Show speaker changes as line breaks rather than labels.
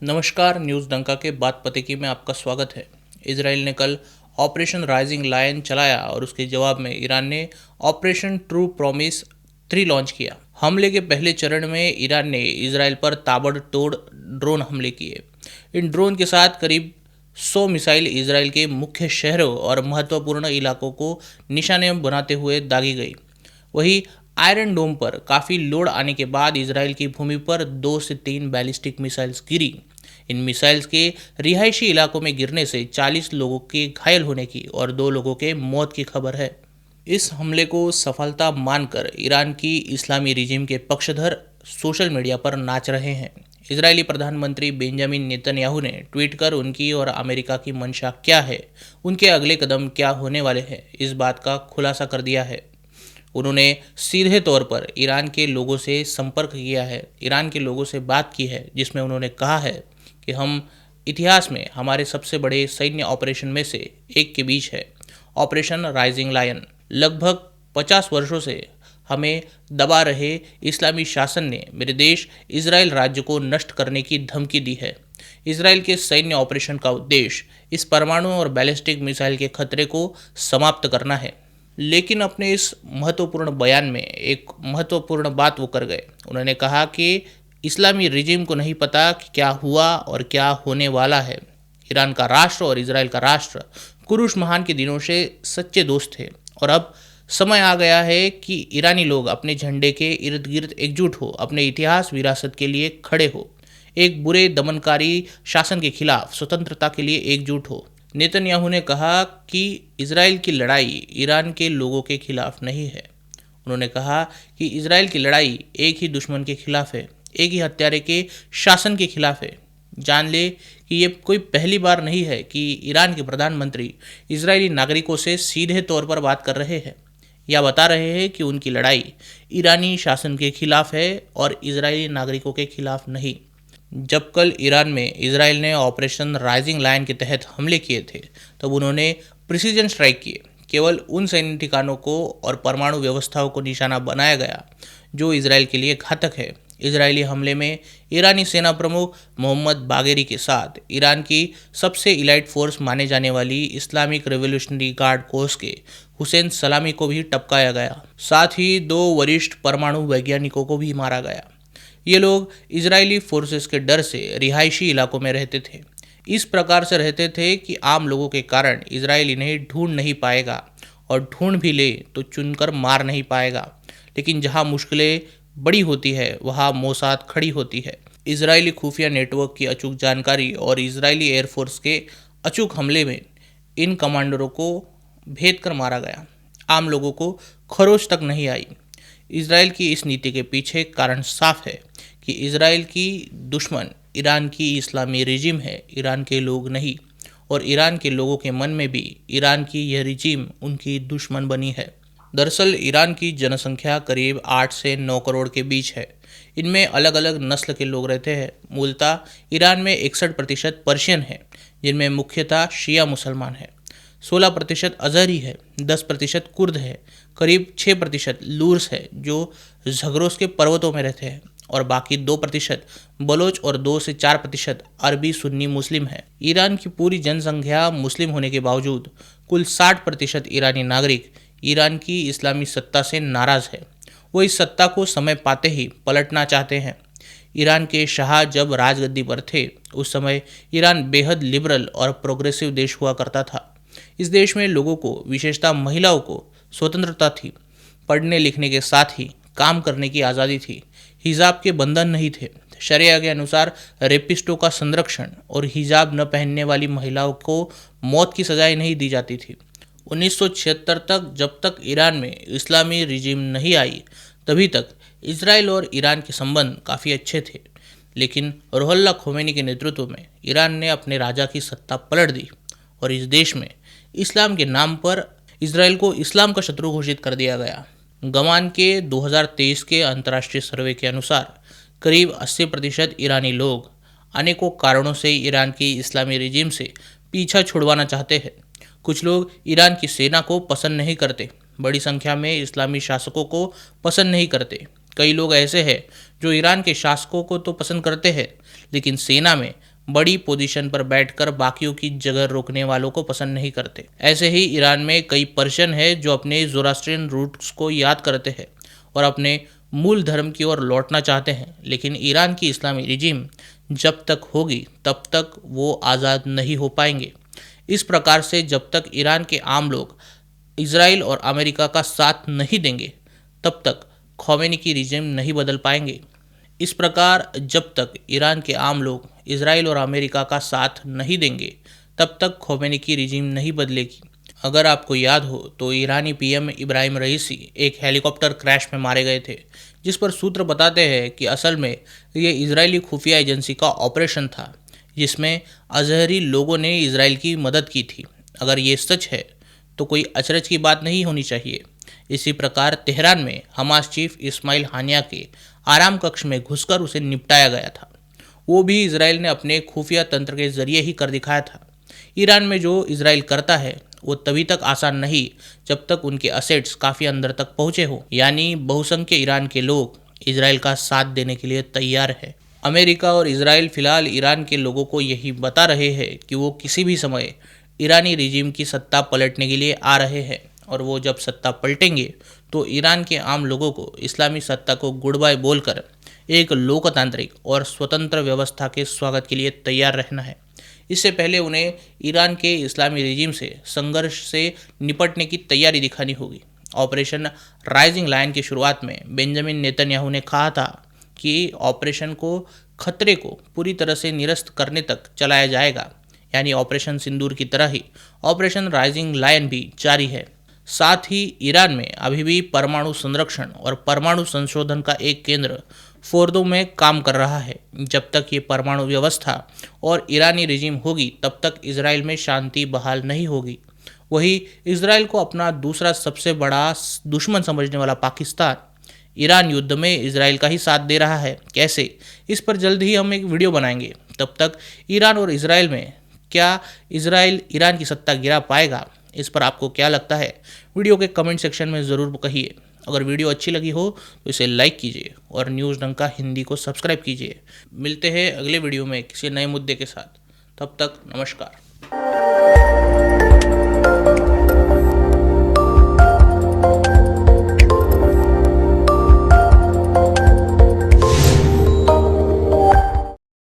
नमस्कार, न्यूज़ डंका के बात पते की में आपका स्वागत है। इजराइल ने कल ऑपरेशन राइजिंग लायन चलाया और उसके जवाब में ईरान ने ऑपरेशन ट्रू प्रॉमिस 3 लॉन्च किया। हमले के पहले चरण में ईरान ने इजराइल पर ताबड़तोड़ ड्रोन हमले किए। इन ड्रोन के साथ करीब 100 मिसाइल इजराइल के मुख्य शहरों और महत्वपूर्ण इलाकों को निशाने बनाते हुए दागी गई। वहीं आयरन डोम पर काफ़ी लोड आने के बाद इजराइल की भूमि पर 2 से 3 बैलिस्टिक मिसाइल्स गिरी। इन मिसाइल्स के रिहायशी इलाकों में गिरने से 40 लोगों के घायल होने की और 2 लोगों के मौत की खबर है। इस हमले को सफलता मानकर ईरान की इस्लामी रिजीम के पक्षधर सोशल मीडिया पर नाच रहे हैं। इजरायली प्रधानमंत्री बेंजामिन नेतन्याहू ने ट्वीट कर उनकी और अमेरिका की मंशा क्या है, उनके अगले कदम क्या होने वाले हैं, इस बात का खुलासा कर दिया है। उन्होंने सीधे तौर पर ईरान के लोगों से संपर्क किया है, ईरान के लोगों से बात की है, जिसमें उन्होंने कहा है कि हम इतिहास में हमारे सबसे बड़े सैन्य ऑपरेशन में से एक के बीच है, ऑपरेशन राइजिंग लायन। लगभग 50 वर्षों से हमें दबा रहे इस्लामी शासन ने मेरे देश इजराइल राज्य को नष्ट करने की धमकी दी है। इजराइल के सैन्य ऑपरेशन का उद्देश्य इस परमाणु और बैलिस्टिक मिसाइल के खतरे को समाप्त करना है। लेकिन अपने इस महत्वपूर्ण बयान में एक महत्वपूर्ण बात वो कर गए। उन्होंने कहा कि इस्लामी रिजीम को नहीं पता कि क्या हुआ और क्या होने वाला है। ईरान का राष्ट्र और इजराइल का राष्ट्र कुरुश महान के दिनों से सच्चे दोस्त थे और अब समय आ गया है कि ईरानी लोग अपने झंडे के इर्द गिर्द एकजुट हो, अपने इतिहास विरासत के लिए खड़े हो, एक बुरे दमनकारी शासन के खिलाफ स्वतंत्रता के लिए एकजुट हो। नेतन्याहू ने कहा कि इजराइल की लड़ाई ईरान के लोगों के खिलाफ नहीं है। उन्होंने कहा कि इजराइल की लड़ाई एक ही दुश्मन के खिलाफ है, एक ही हत्यारे के शासन के खिलाफ है। जान ले कि ये कोई पहली बार नहीं है कि ईरान के प्रधानमंत्री इजरायली नागरिकों से सीधे तौर पर बात कर रहे हैं या बता रहे हैं कि उनकी लड़ाई ईरानी शासन के खिलाफ है और इजरायली नागरिकों के खिलाफ नहीं। जब कल ईरान में इजराइल ने ऑपरेशन राइजिंग लायन के तहत हमले किए थे, तब उन्होंने प्रिसीजन स्ट्राइक किए। केवल उन सैन्य ठिकानों को और परमाणु व्यवस्थाओं को निशाना बनाया गया जो इजराइल के लिए घातक है। इजरायली हमले में ईरानी सेना प्रमुख मोहम्मद बागेरी के साथ ईरान की सबसे इलाइट फोर्स माने जाने वाली इस्लामिक रेवोल्यूशनरी गार्ड कोर्स के हुसैन सलामी को भी टपकाया गया। साथ ही 2 वरिष्ठ परमाणु वैज्ञानिकों को भी मारा गया। ये लोग इजरायली फोर्सेस के डर से रिहायशी इलाकों में रहते थे। इस प्रकार से रहते थे कि आम लोगों के कारण इजराइल इन्हें ढूंढ नहीं पाएगा और ढूंढ भी ले तो चुनकर मार नहीं पाएगा। लेकिन जहां मुश्किलें बड़ी होती है वहां मोसाद खड़ी होती है। इजरायली खुफिया नेटवर्क की अचूक जानकारी और इजरायली एयरफोर्स के अचूक हमले में इन कमांडरों को भेद कर मारा गया। आम लोगों को खरोच तक नहीं आई। इजराइल की इस नीति के पीछे कारण साफ है कि इजराइल की दुश्मन ईरान की इस्लामी रिजीम है, ईरान के लोग नहीं। और ईरान के लोगों के मन में भी ईरान की यह रिजीम उनकी दुश्मन बनी है। दरअसल ईरान की जनसंख्या करीब 8 से 9 करोड़ के बीच है। इनमें अलग अलग नस्ल के लोग रहते हैं। मूलतः ईरान में 61% पर्शियन है, जिनमें मुख्यतः शिया मुसलमान है। 16% अज़हरी है, 10% कुर्द है, करीब 6% लूर्स है जो झगरोस के पर्वतों में रहते हैं और बाकी 2% बलोच और 2 से 4% अरबी सुन्नी मुस्लिम है। ईरान की पूरी जनसंख्या मुस्लिम होने के बावजूद कुल 60% ईरानी नागरिक ईरान की इस्लामी सत्ता से नाराज़ है। वो इस सत्ता को समय पाते ही पलटना चाहते हैं। ईरान के शाह जब राजगद्दी पर थे उस समय ईरान बेहद लिबरल और प्रोग्रेसिव देश हुआ करता था। इस देश में लोगों को, विशेषतः महिलाओं को स्वतंत्रता थी। पढ़ने लिखने के साथ ही काम करने की आज़ादी थी। हिजाब के बंधन नहीं थे। शरिया के अनुसार रेपिस्टों का संरक्षण और हिजाब न पहनने वाली महिलाओं को मौत की सजाएं नहीं दी जाती थी। 1976 तक, जब तक ईरान में इस्लामी रिजीम नहीं आई, तभी तक इजराइल और ईरान के संबंध काफ़ी अच्छे थे। लेकिन रुहुल्लाह खोमेनी के नेतृत्व में ईरान ने अपने राजा की सत्ता पलट दी और इस देश में इस्लाम के नाम पर इजराइल को इस्लाम का शत्रु घोषित कर दिया गया। गमान के 2023 के अंतर्राष्ट्रीय सर्वे के अनुसार करीब 80% ईरानी लोग अनेकों कारणों से ईरान की इस्लामी रिजीम से पीछा छुड़वाना चाहते हैं। कुछ लोग ईरान की सेना को पसंद नहीं करते, बड़ी संख्या में इस्लामी शासकों को पसंद नहीं करते। कई लोग ऐसे हैं जो ईरान के शासकों को तो पसंद करते हैं, लेकिन सेना में बड़ी पोजीशन पर बैठकर बाकियों की जगह रोकने वालों को पसंद नहीं करते। ऐसे ही ईरान में कई पर्शियन है जो अपने ज़ोरास्ट्रियन रूट्स को याद करते हैं और अपने मूल धर्म की ओर लौटना चाहते हैं, लेकिन ईरान की इस्लामी रिजीम जब तक होगी तब तक वो आज़ाद नहीं हो पाएंगे। इस प्रकार से जब तक ईरान के आम लोग इजराइल और अमेरिका का साथ नहीं देंगे तब तक खोमेनी की रिजीम नहीं बदल पाएंगे। इस प्रकार जब तक ईरान के आम लोग इजराइल और अमेरिका का साथ नहीं देंगे तब तक खोमेनी की रिजीम नहीं बदलेगी। अगर आपको याद हो तो ईरानी पीएम इब्राहिम रईसी एक हेलीकॉप्टर क्रैश में मारे गए थे, जिस पर सूत्र बताते हैं कि असल में ये इजरायली खुफिया एजेंसी का ऑपरेशन था जिसमें अजहरी लोगों ने इजराइल की मदद की थी। अगर ये सच है तो कोई अचरज की बात नहीं होनी चाहिए। इसी प्रकार तेहरान में हमास चीफ इस्माइल हानिया के आराम कक्ष में घुसकर उसे निपटाया गया था। वो भी इजराइल ने अपने खुफिया तंत्र के जरिए ही कर दिखाया था। ईरान में जो इजराइल करता है वो तभी तक आसान नहीं जब तक उनके असेट्स काफ़ी अंदर तक पहुँचे हो, यानी बहुसंख्य ईरान के लोग इजराइल का साथ देने के लिए तैयार है। अमेरिका और इजराइल फिलहाल ईरान के लोगों को यही बता रहे हैं कि वो किसी भी समय ईरानी रिजीम की सत्ता पलटने के लिए आ रहे हैं और वो जब सत्ता पलटेंगे तो ईरान के आम लोगों को इस्लामी सत्ता को गुड बाय बोलकर एक लोकतांत्रिक और स्वतंत्र व्यवस्था के स्वागत के लिए तैयार रहना है। इससे पहले उन्हें ईरान के इस्लामी रिजीम से संघर्ष से निपटने की तैयारी दिखानी होगी। ऑपरेशन राइजिंग लायन की शुरुआत में बेंजामिन नेतन्याहू ने कहा था कि ऑपरेशन को खतरे को पूरी तरह से निरस्त करने तक चलाया जाएगा, यानी ऑपरेशन सिंदूर की तरह ही ऑपरेशन राइजिंग लायन भी जारी है। साथ ही ईरान में अभी भी परमाणु संरक्षण और परमाणु संशोधन का एक केंद्र फोर्दो में काम कर रहा है। जब तक ये परमाणु व्यवस्था और ईरानी रिजीम होगी तब तक इजराइल में शांति बहाल नहीं होगी। वही इजराइल को अपना दूसरा सबसे बड़ा दुश्मन समझने वाला पाकिस्तान ईरान युद्ध में इजराइल का ही साथ दे रहा है। कैसे, इस पर जल्द ही हम एक वीडियो बनाएंगे। तब तक ईरान और इजराइल में क्या इजराइल ईरान की सत्ता गिरा पाएगा, इस पर आपको क्या लगता है, वीडियो के कमेंट सेक्शन में ज़रूर कहिए। अगर वीडियो अच्छी लगी हो तो इसे लाइक कीजिए और न्यूज़ डंका हिंदी को सब्सक्राइब कीजिए। मिलते हैं अगले वीडियो में किसी नए मुद्दे के साथ। तब तक नमस्कार।